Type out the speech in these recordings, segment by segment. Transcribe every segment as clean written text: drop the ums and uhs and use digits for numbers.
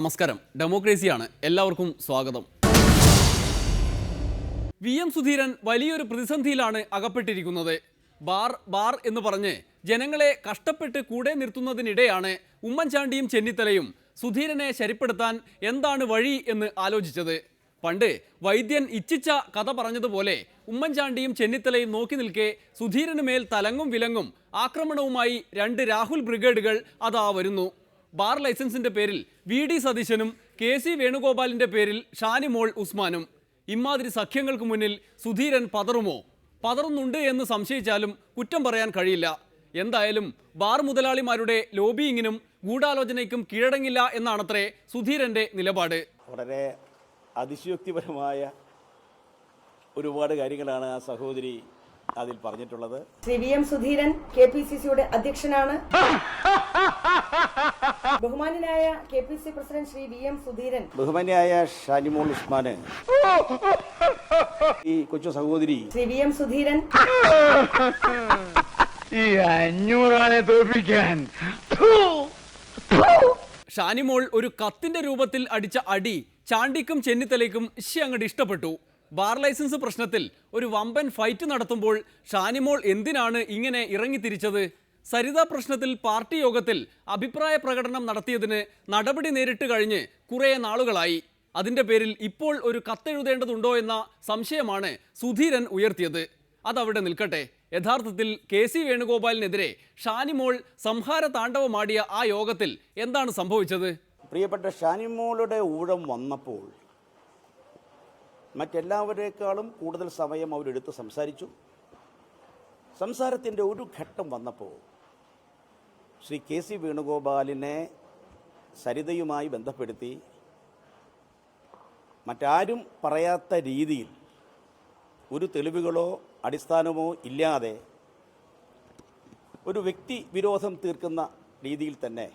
നമസ്കാരം. ഡെമോക്രസിയാണ്. എല്ലാവർക്കും സ്വാഗതം. VM സുധീരൻ വലിയൊരു പ്രതിസന്ധിയിലാണ് അകപ്പെട്ടിരിക്കുന്നത്. ബാർ എന്ന് പറഞ്ഞ് ജനങ്ങളെ കഷ്ടപ്പെട്ട് കൂടെ നിർത്തുന്നതിനിടെയാണ് ഉമ്മൻചാണ്ടിയും ചെന്നിത്തലയും സുധീരനെ ശരിപ്പെടുത്താൻ എന്താണ് വഴി എന്ന് ആലോചിച്ചത്. പണ്ട് വൈദ്യൻ ഇച്ഛിച്ച കഥ പറഞ്ഞതുപോലെ ഉമ്മൻചാണ്ടിയും ചെന്നിത്തലയും നോക്കി നിൽക്കെ സുധീരന് മേൽ തലങ്ങും വിലങ്ങും ആക്രമണവുമായി 2 രാഹുൽ ബ്രിഗേഡുകൾ അതാ വരുന്നു. ബാർ ലൈസൻസിന്റെ പേരിൽ VD സതീശനും KC വേണുഗോപാലിന്റെ പേരിൽ ഷാനിമോൾ ഉസ്മാനും. ഇമാതിരി സഖ്യങ്ങൾക്ക് മുന്നിൽ സുധീരൻ പതറുമോ? പതറുന്നുണ്ട് എന്ന് സംശയിച്ചാലും കുറ്റം പറയാൻ കഴിയില്ല. എന്തായാലും ബാർ മുതലാളിമാരുടെ ലോബിയിങ്ങിനും ഗൂഢാലോചനയ്ക്കും കീഴടങ്ങില്ല എന്നാണത്രേ സുധീരന്റെ നിലപാട്. വളരെ അതിശയോക്തിപരമായ ഒരുപാട് കാര്യങ്ങളാണ് ആ സഹോദരി അതിൽ പറഞ്ഞിട്ടുള്ളത്. ശ്രീ VM സുധീരൻ KPCCയുടെ അധ്യക്ഷനാണ്. ബഹുമാന്യനായ KPCC president Shri VM Sudheeran, ബഹുമാന്യനായ ഷാനിമോൾ ഉസ്മാന്, ഈ കൊച്ചു സഹോദരി ശ്രീ VM സുധീരൻ, ഈ 500 തോൽപ്പിക്കാൻ ഷാനിമോൾ ഒരു കത്തിന്റെ രൂപത്തിൽ അടിച്ച അടി ചാണ്ടിക്കും ചെന്നിത്തലയ്ക്കും അങ്ങോട്ട് ഇഷ്ടപ്പെട്ടു. ബാർ ലൈസൻസ് പ്രശ്നത്തിൽ ഒരു വമ്പൻ ഫൈറ്റ് നടത്തുമ്പോൾ ഷാനിമോൾ എന്തിനാണ് ഇങ്ങനെ ഇറങ്ങിത്തിരിച്ചത്? സരിത പ്രശ്നത്തിൽ പാർട്ടി യോഗത്തിൽ അഭിപ്രായ പ്രകടനം നടത്തിയതിന് നടപടി നേരിട്ട് കഴിഞ്ഞ് കുറേ നാളുകളായി. അതിൻ്റെ പേരിൽ ഇപ്പോൾ ഒരു കത്തെഴുതേണ്ടതുണ്ടോ എന്ന സംശയമാണ് സുധീരൻ ഉയർത്തിയത്. അതവിടെ നിൽക്കട്ടെ. യഥാർത്ഥത്തിൽ KC വേണുഗോപാലിനെതിരെ ഷാനിമോൾ സംഹാര താണ്ഡവമാടിയ ആ യോഗത്തിൽ എന്താണ് സംഭവിച്ചത്? പ്രിയപ്പെട്ട ഷാനിമോളുടെ ഊഴം വന്നപ്പോൾ മറ്റെല്ലാവരേക്കാളും കൂടുതൽ സമയം അവരെടുത്ത് സംസാരിച്ചു. സംസാരത്തിൻ്റെ ഒരു ഘട്ടം വന്നപ്പോൾ ശ്രീ KC വേണുഗോപാലിനെ സരിതയുമായി ബന്ധപ്പെടുത്തി മറ്റാരും പറയാത്ത രീതിയിൽ ഒരു തെളിവുകളോ അടിസ്ഥാനമോ ഇല്ലാതെ ഒരു വ്യക്തി വിരോധം തീർക്കുന്ന രീതിയിൽ തന്നെ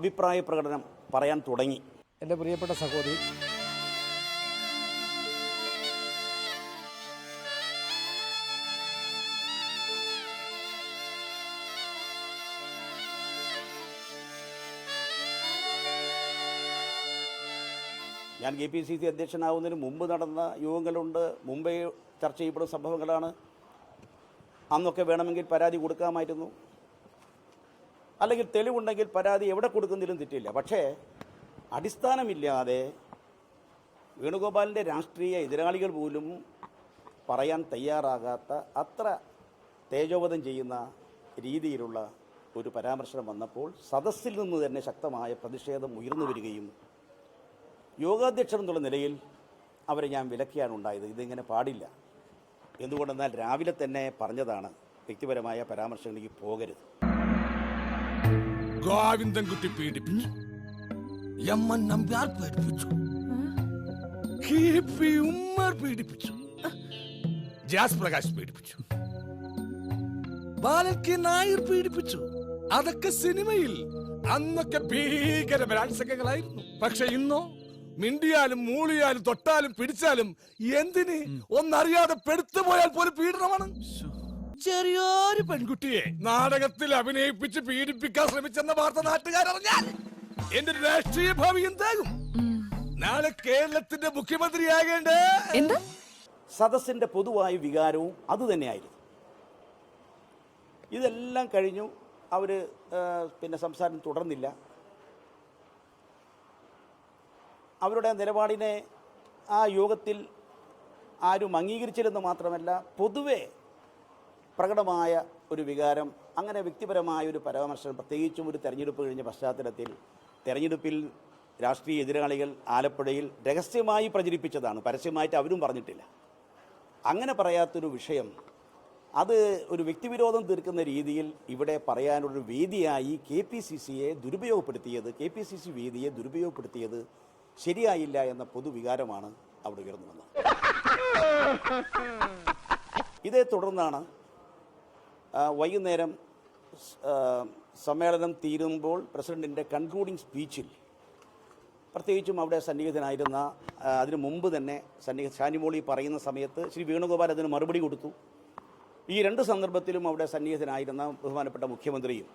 അഭിപ്രായ പ്രകടനം പറയാൻ തുടങ്ങി. എൻ്റെ പ്രിയപ്പെട്ട സഹോദരി, ഞാൻ KPCC അധ്യക്ഷനാവുന്നതിന് മുമ്പ് നടന്ന യോഗങ്ങളുണ്ട്, മുമ്പേ ചർച്ച ചെയ്യപ്പെടുന്ന സംഭവങ്ങളാണ്. അന്നൊക്കെ വേണമെങ്കിൽ പരാതി കൊടുക്കാമായിരുന്നു, അല്ലെങ്കിൽ തെളിവുണ്ടെങ്കിൽ പരാതി എവിടെ കൊടുക്കുന്നതിലും തെറ്റില്ല. പക്ഷേ അടിസ്ഥാനമില്ലാതെ വേണുഗോപാലിൻ്റെ രാഷ്ട്രീയ എതിരാളികൾ പോലും പറയാൻ തയ്യാറാകാത്ത അത്ര തേജോവധം ചെയ്യുന്ന രീതിയിലുള്ള ഒരു പരാമർശനം വന്നപ്പോൾ സദസ്സിൽ നിന്ന് തന്നെ ശക്തമായ പ്രതിഷേധം ഉയർന്നു വരികയും യോഗാധ്യക്ഷൻ എന്നുള്ള നിലയിൽ അവരെ ഞാൻ വിലക്കിയാണ് ഉണ്ടായത്. ഇതിങ്ങനെ പാടില്ല. എന്തുകൊണ്ടെന്നാൽ രാവിലെ തന്നെ പറഞ്ഞതാണ്, വ്യക്തിപരമായ പരാമർശങ്ങളിലേക്ക് പോകരുത്. ഗോവിന്ദൻകുട്ടി പീഡിപ്പിച്ചു, എമ്മൻ നമ്പ്യാർ പീഡിപ്പിച്ചു, KP ഉമ്മർ പീഡിപ്പിച്ചു, ജാസ് പ്രകാശ് പീഡിപ്പിച്ചു, ബാലൻ K നായർ പീഡിപ്പിച്ചു. അതൊക്കെ സിനിമയിൽ അന്നൊക്കെ ഭീകര ബലാത്സംഗങ്ങളായിരുന്നു. പക്ഷെ ഇന്നോ മിണ്ടിയാലും മൂളിയാലും തൊട്ടാലും പിടിച്ചാലും എന്തിന് ഒന്നറിയാതെ പെടുത്തുപോയാൽ പോലും പീഡനമാണ്. ചെറിയൊരു പെൺകുട്ടിയെ നാടകത്തിൽ അഭിനയിപ്പിച്ച് പീഡിപ്പിക്കാൻ ശ്രമിച്ചെന്ന വാർത്ത നാട്ടുകാരറിഞ്ഞാൽ എന്റെ രാഷ്ട്രീയ ഭാവി എന്താകും? നാളെ കേരളത്തിന്റെ മുഖ്യമന്ത്രിയാകേണ്ടേ. സദസ്സിന്റെ പൊതുവായ വികാരവും അതുതന്നെയായിരുന്നു. ഇതെല്ലാം കഴിഞ്ഞു. അവർ പിന്നെ സംസാരം തുടർന്നില്ല. അവരുടെ നിലപാടിനെ ആ യോഗത്തിൽ ആരും അംഗീകരിച്ചില്ലെന്ന് മാത്രമല്ല, പൊതുവെ പ്രകടമായ ഒരു വികാരം, അങ്ങനെ വ്യക്തിപരമായ ഒരു പരാമർശം, പ്രത്യേകിച്ചും ഒരു തെരഞ്ഞെടുപ്പ് കഴിഞ്ഞ പശ്ചാത്തലത്തിൽ, തെരഞ്ഞെടുപ്പിൽ രാഷ്ട്രീയ എതിരാളികൾ ആലപ്പുഴയിൽ രഹസ്യമായി പ്രചരിപ്പിച്ചതാണ്, പരസ്യമായിട്ട് അവരും പറഞ്ഞിട്ടില്ല. അങ്ങനെ പറയാത്തൊരു വിഷയം, അത് ഒരു വ്യക്തിവിരോധം തീർക്കുന്ന രീതിയിൽ ഇവിടെ പറയാനൊരു വേദിയായി KPCCയെ ദുരുപയോഗപ്പെടുത്തിയത്, KPCC വേദിയെ ദുരുപയോഗപ്പെടുത്തിയത് ശരിയായില്ല എന്ന പൊതുവികാരമാണ് അവിടെ ഉയർന്നു വന്നത്. ഇതേ തുടർന്നാണ് വൈകുന്നേരം സമ്മേളനം തീരുമ്പോൾ പ്രസിഡന്റിൻ്റെ കൺക്ലൂഡിംഗ് സ്പീച്ചിൽ, പ്രത്യേകിച്ചും അവിടെ സന്നിഹിതനായിരുന്ന, അതിനു മുമ്പ് തന്നെ ഷാനിമോളി പറയുന്ന സമയത്ത് ശ്രീ വേണുഗോപാൽ അതിന് മറുപടി കൊടുത്തു. ഈ 2 സന്ദർഭത്തിലും അവിടെ സന്നിഹിതനായിരുന്ന ബഹുമാനപ്പെട്ട മുഖ്യമന്ത്രിയും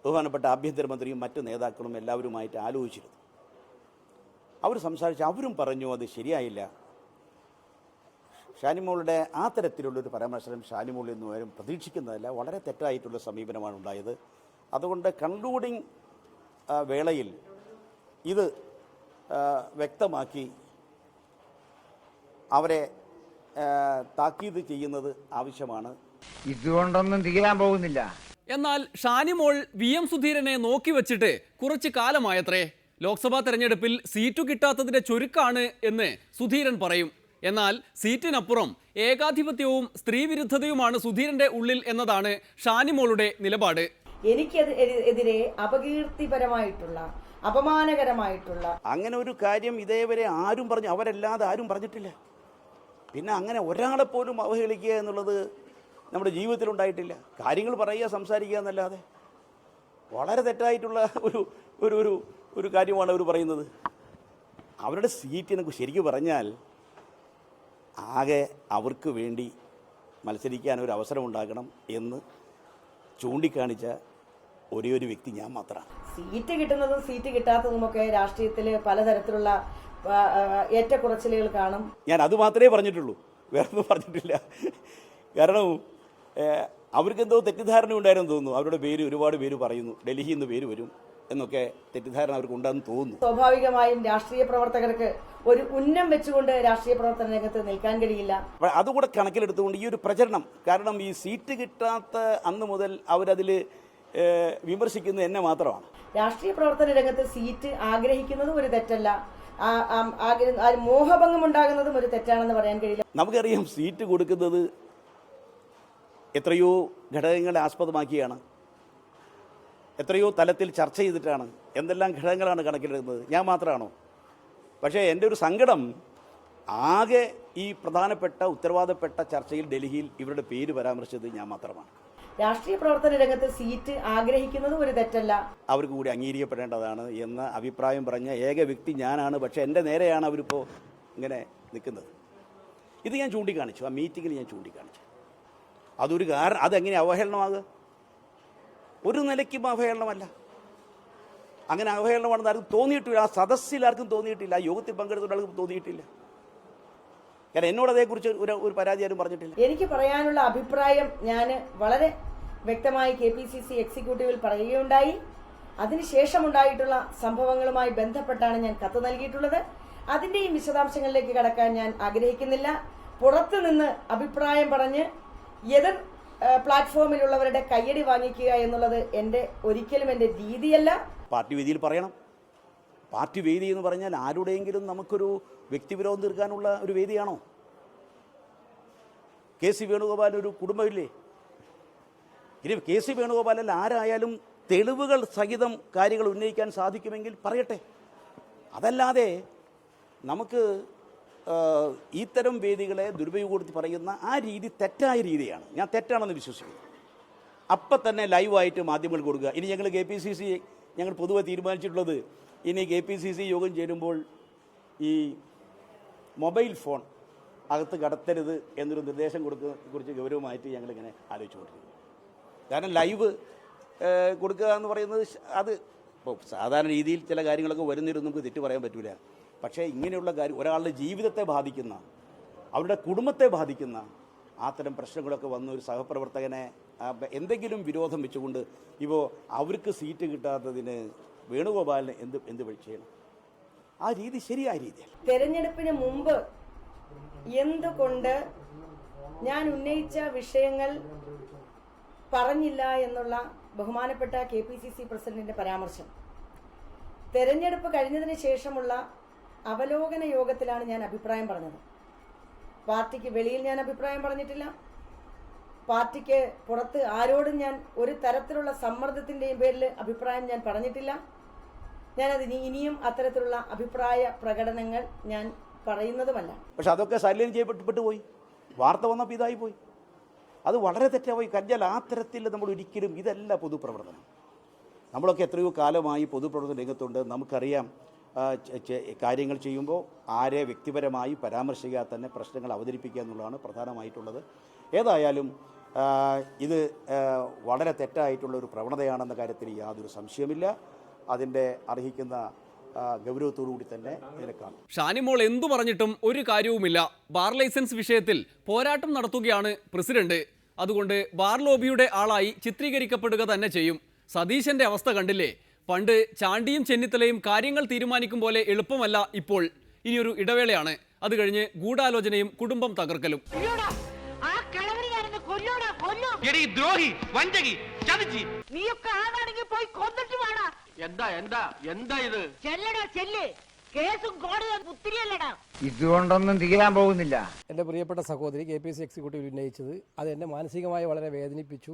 ബഹുമാനപ്പെട്ട ആഭ്യന്തരമന്ത്രിയും മറ്റ് നേതാക്കളും എല്ലാവരുമായിട്ട് ആലോചിച്ചിരുന്നു. അവർ സംസാരിച്ച് അവരും പറഞ്ഞു അത് ശരിയായില്ല. ഷാനിമോളുടെ ആ തരത്തിലുള്ളൊരു പരാമർശനം ഷാനിമോളിൽ നിന്നും ആരും പ്രതീക്ഷിക്കുന്നതല്ല. വളരെ തെറ്റായിട്ടുള്ള സമീപനമാണ് ഉണ്ടായത്. അതുകൊണ്ട് കൺക്ലൂഡിങ് വേളയിൽ ഇത് വ്യക്തമാക്കി അവരെ താക്കീത് ചെയ്യുന്നത് ആവശ്യമാണ്. ഇതുകൊണ്ടൊന്നും തീരാൻ പോകുന്നില്ല. എന്നാൽ ഷാനിമോൾ VM സുധീരനെ നോക്കി വച്ചിട്ട് കുറച്ച് കാലമായത്രേ. ലോക്സഭാ തെരഞ്ഞെടുപ്പിൽ സീറ്റു കിട്ടാത്തതിന്റെ ചുരുക്കാണ് എന്ന് സുധീരൻ പറയും. എന്നാൽ സീറ്റിനപ്പുറം ഏകാധിപത്യവും സ്ത്രീവിരുദ്ധതയുമാണ് സുധീരന്റെ ഉള്ളിൽ എന്നതാണ് ഷാനിമോളുടെ നിലപാട്. എനിക്കെതിരെ അപകീർത്തിപരമായിട്ടുള്ള അപമാനകരമായിട്ടുള്ള അങ്ങനെ ഒരു കാര്യം ഇതേവരെ ആരും പറഞ്ഞു, അവരല്ലാതെ ആരും പറഞ്ഞിട്ടില്ല. പിന്നെ അങ്ങനെ ഒരാളെപ്പോലും അവഹേളിക്കുക എന്നുള്ളത് നമ്മുടെ ജീവിതത്തിൽ ഉണ്ടായിട്ടില്ല. കാര്യങ്ങൾ പറയുക, സംസാരിക്കുക എന്നല്ലാതെ വളരെ തെറ്റായിട്ടുള്ള ഒരു ഒരു ഒരു ഒരു കാര്യമാണ് അവർ പറയുന്നത്. അവരുടെ സീറ്റിനെ ശരിക്കും പറഞ്ഞാൽ ആകെ അവർക്ക് വേണ്ടി മത്സരിക്കാൻ ഒരു അവസരം ഉണ്ടാക്കണം എന്ന് ചൂണ്ടിക്കാണിച്ച ഒരേ ഒരു വ്യക്തി ഞാൻ മാത്രമാണ്. സീറ്റ് കിട്ടുന്നതും സീറ്റ് കിട്ടാത്തതുമൊക്കെ രാഷ്ട്രീയത്തിൽ പലതരത്തിലുള്ള ഏറ്റക്കുറച്ചിലുകൾ കാണും. ഞാൻ അത് മാത്രമേ പറഞ്ഞിട്ടുള്ളൂ, വേറൊന്നും പറഞ്ഞിട്ടില്ല. കാരണം അവർക്കെന്തോ തെറ്റിദ്ധാരണ ഉണ്ടായിരുന്നു തോന്നുന്നു. അവരുടെ പേര് ഒരുപാട് പേര് പറയുന്നു, ഡൽഹിയിൽ നിന്ന് പേര് വരും എന്നൊക്കെ തെറ്റിദ്ധാരണ അവർക്ക് ഉണ്ടാകുന്നു തോന്നുന്നു. സ്വാഭാവികമായും രാഷ്ട്രീയ പ്രവർത്തകർക്ക് ഒരു ഉന്നം വെച്ചുകൊണ്ട് രാഷ്ട്രീയ പ്രവർത്തന രംഗത്ത് നിൽക്കാൻ കഴിയില്ല. അതുകൂടെ കണക്കിലെടുത്തുകൊണ്ട് ഈ ഒരു പ്രചരണം, കാരണം ഈ സീറ്റ് കിട്ടാത്ത അന്ന് മുതൽ അവരതിൽ വിമർശിക്കുന്നത് എന്നെ മാത്രമാണ്. രാഷ്ട്രീയ പ്രവർത്തന രംഗത്ത് സീറ്റ് ആഗ്രഹിക്കുന്നതും ഒരു തെറ്റല്ല, മോഹഭംഗം ഉണ്ടാകുന്നതും ഒരു തെറ്റാണെന്ന് പറയാൻ കഴിയില്ല. നമുക്കറിയാം സീറ്റ് കൊടുക്കുന്നത് എത്രയോ ഘടകങ്ങളെ ആസ്പദമാക്കിയാണ്, എത്രയോ തലത്തിൽ ചർച്ച ചെയ്തിട്ടാണ്, എന്തെല്ലാം ഘടകങ്ങളാണ് കണക്കിലെടുക്കുന്നത്. ഞാൻ മാത്രമാണോ? പക്ഷേ എൻ്റെ ഒരു സങ്കടം, ആകെ ഈ പ്രധാനപ്പെട്ട ഉത്തരവാദപ്പെട്ട ചർച്ചയിൽ ഡൽഹിയിൽ ഇവരുടെ പേര് പരാമർശിച്ചത് ഞാൻ മാത്രമാണ്. രാഷ്ട്രീയ പ്രവർത്തന രംഗത്ത് സീറ്റ് ആഗ്രഹിക്കുന്നതും ഒരു തെറ്റല്ല, അവർക്ക് കൂടി അംഗീകരിക്കപ്പെടേണ്ടതാണ് എന്ന അഭിപ്രായം പറഞ്ഞ ഏക വ്യക്തി ഞാനാണ്. പക്ഷേ എൻ്റെ നേരെയാണ് അവരിപ്പോൾ ഇങ്ങനെ നിൽക്കുന്നത്. ഇത് ഞാൻ ചൂണ്ടിക്കാണിച്ചു, ആ മീറ്റിങ്ങിൽ ഞാൻ ചൂണ്ടിക്കാണിച്ചു. അതൊരു കാരണം, അതെങ്ങനെ അവഹേളനമാകുക? ഒരു നിലയ്ക്കും അവഹേളനമല്ല. അങ്ങനെ അവഹേളനമാണെന്ന് ആർക്കും തോന്നിയിട്ടില്ല. ആ സദസ്സിൽ ആർക്കും തോന്നിയിട്ടില്ല, ആ യോഗത്തിൽ പങ്കെടുത്ത ആൾക്കും തോന്നിയിട്ടില്ല. കാരണം എന്നോട് അതേക്കുറിച്ച് ഒരു പരാതി ആരും പറഞ്ഞിട്ടില്ല. എനിക്ക് പറയാനുള്ള അഭിപ്രായം ഞാൻ വളരെ വ്യക്തമായി KPCC എക്സിക്യൂട്ടീവിൽ പറയുകയുണ്ടായി. അതിനുശേഷമുണ്ടായിട്ടുള്ള സംഭവങ്ങളുമായി ബന്ധപ്പെട്ടാണ് ഞാൻ കത്ത് നൽകിയിട്ടുള്ളത്. അതിൻ്റെയും വിശദാംശങ്ങളിലേക്ക് കടക്കാൻ ഞാൻ ആഗ്രഹിക്കുന്നില്ല. പുറത്തു നിന്ന് അഭിപ്രായം പറഞ്ഞ് എതിർ പ്ലാറ്റ്ഫോമിലുള്ളവരുടെ കയ്യടി വാങ്ങിക്കുക എന്നുള്ളത് ഒരിക്കലും എൻ്റെ രീതിയല്ല. പാർട്ടി വേദിയിൽ പറയണം. പാർട്ടി വേദി എന്ന് പറഞ്ഞാൽ ആരുടെയെങ്കിലും നമുക്കൊരു വ്യക്തിവിരോധം തീർക്കാനുള്ള ഒരു വേദിയാണോ? KC വേണുഗോപാൽ ഒരു കുടുംബമില്ലേ? ഇനി KC വേണുഗോപാലല്ല ആരായാലും തെളിവുകൾ സഹിതം കാര്യങ്ങൾ ഉന്നയിക്കാൻ സാധിക്കുമെങ്കിൽ പറയട്ടെ. അതല്ലാതെ നമുക്ക് ഇത്തരം വേദികളെ ദുരുപയോഗപ്പെടുത്തി പറയുന്ന ആ രീതി തെറ്റായ രീതിയാണ്. ഞാൻ തെറ്റാണെന്ന് വിശ്വസിക്കുന്നു. അപ്പം തന്നെ ലൈവായിട്ട് മാധ്യമങ്ങൾ കൊടുക്കുക. ഇനി ഞങ്ങൾ KPCC ഞങ്ങൾ പൊതുവെ തീരുമാനിച്ചിട്ടുള്ളത്, ഇനി KPCC യോഗം ചേരുമ്പോൾ ഈ മൊബൈൽ ഫോൺ അകത്ത് കടത്തരുത് എന്നൊരു നിർദ്ദേശം കുറിച്ച് ഗൗരവമായിട്ട് ഞങ്ങളിങ്ങനെ ആലോചിച്ചുകൊണ്ടിരിക്കുന്നു. കാരണം ലൈവ് കൊടുക്കുക എന്ന് പറയുന്നത് അത് ഇപ്പോൾ സാധാരണ രീതിയിൽ ചില കാര്യങ്ങളൊക്കെ വരുന്നതിലും നമുക്ക് തെറ്റ് പറയാൻ പറ്റില്ല. പക്ഷേ ഇങ്ങനെയുള്ള കാര്യം ഒരാളുടെ ജീവിതത്തെ ബാധിക്കുന്ന, അവരുടെ കുടുംബത്തെ ബാധിക്കുന്ന അത്തരം പ്രശ്നങ്ങളൊക്കെ വന്ന ഒരു സഹപ്രവർത്തകനെ എന്തെങ്കിലും വിരോധം വെച്ചുകൊണ്ട് ഇപ്പോൾ അവർക്ക് സീറ്റ് കിട്ടാത്തതിന് വേണുഗോപാലിന് എന്ത് വഴി ചെയ്യണം? ആ രീതി ശരിയായ രീതിയാണ്. തെരഞ്ഞെടുപ്പിന് മുമ്പ് എന്തുകൊണ്ട് ഞാൻ ഉന്നയിച്ച വിഷയങ്ങൾ പറഞ്ഞില്ല എന്നുള്ള ബഹുമാനപ്പെട്ട KPCC പ്രസിഡന്റിന്റെ പരാമർശം തെരഞ്ഞെടുപ്പ് കഴിഞ്ഞതിന് ശേഷമുള്ള അവലോകന യോഗത്തിലാണ് ഞാൻ അഭിപ്രായം പറഞ്ഞത്. പാർട്ടിക്ക് വെളിയിൽ ഞാൻ അഭിപ്രായം പറഞ്ഞിട്ടില്ല. പാർട്ടിക്ക് പുറത്ത് ആരോടും ഞാൻ ഒരു തരത്തിലുള്ള സമ്മർദ്ദത്തിൻ്റെയും പേരിൽ അഭിപ്രായം ഞാൻ പറഞ്ഞിട്ടില്ല. ഞാനത് ഇനിയും അത്തരത്തിലുള്ള അഭിപ്രായ പ്രകടനങ്ങൾ ഞാൻ പറയുന്നതുമല്ല. പക്ഷെ അതൊക്കെ സൈലന്റ് ചെയ്യപ്പെട്ടു പോയി. വാർത്ത വന്നപ്പോൾ ഇതായി പോയി. അത് വളരെ തെറ്റായി കഴിഞ്ഞാൽ ആ തരത്തിൽ നമ്മൾ ഒരിക്കലും ഇതല്ല പൊതുപ്രവർത്തനം. നമ്മളൊക്കെ എത്രയോ കാലമായി പൊതുപ്രവർത്തന രംഗത്തുണ്ട്. നമുക്കറിയാം കാര്യങ്ങൾ ചെയ്യുമ്പോൾ ആരെ വ്യക്തിപരമായി പരാമർശിക്കാതെ തന്നെ പ്രശ്നങ്ങൾ അവതരിപ്പിക്കുക എന്നുള്ളതാണ് പ്രധാനമായിട്ടുള്ളത്. ഏതായാലും ഇത് വളരെ തെറ്റായിട്ടുള്ള ഒരു പ്രവണതയാണെന്ന കാര്യത്തിൽ യാതൊരു സംശയമില്ല. അതിൻ്റെ അർഹിക്കുന്ന ഗൗരവത്തോടുകൂടി തന്നെ ഇതിനെ കാണും. ഷാനിമോൾ എന്തു പറഞ്ഞിട്ടും ഒരു കാര്യവുമില്ല. ബാർ ലൈസൻസ് വിഷയത്തിൽ പോരാട്ടം നടത്തുകയാണ് പ്രസിഡന്റ്. അതുകൊണ്ട് ബാർ ലോബിയുടെ ആളായി ചിത്രീകരിക്കപ്പെടുക തന്നെ ചെയ്യും. സതീശന്റെ അവസ്ഥ കണ്ടില്ലേ? പണ്ട് ചാണ്ടിയും ചെന്നിത്തലയും കാര്യങ്ങൾ തീരുമാനിക്കും പോലെ എളുപ്പമല്ല ഇപ്പോൾ. ഇനിയൊരു ഇടവേളയാണ്. അത് കഴിഞ്ഞ് ഗൂഢാലോചനയും കുടുംബം തകർക്കലും. ഇതുകൊണ്ടൊന്നും തീരാൻ പോകുന്നില്ല. എൻ്റെ പ്രിയപ്പെട്ട സഹോദരി KPCC എക്സിക്യൂട്ടീവ് ഉന്നയിച്ചത് അത് എന്നെ മാനസികമായി വളരെ വേദനിപ്പിച്ചു.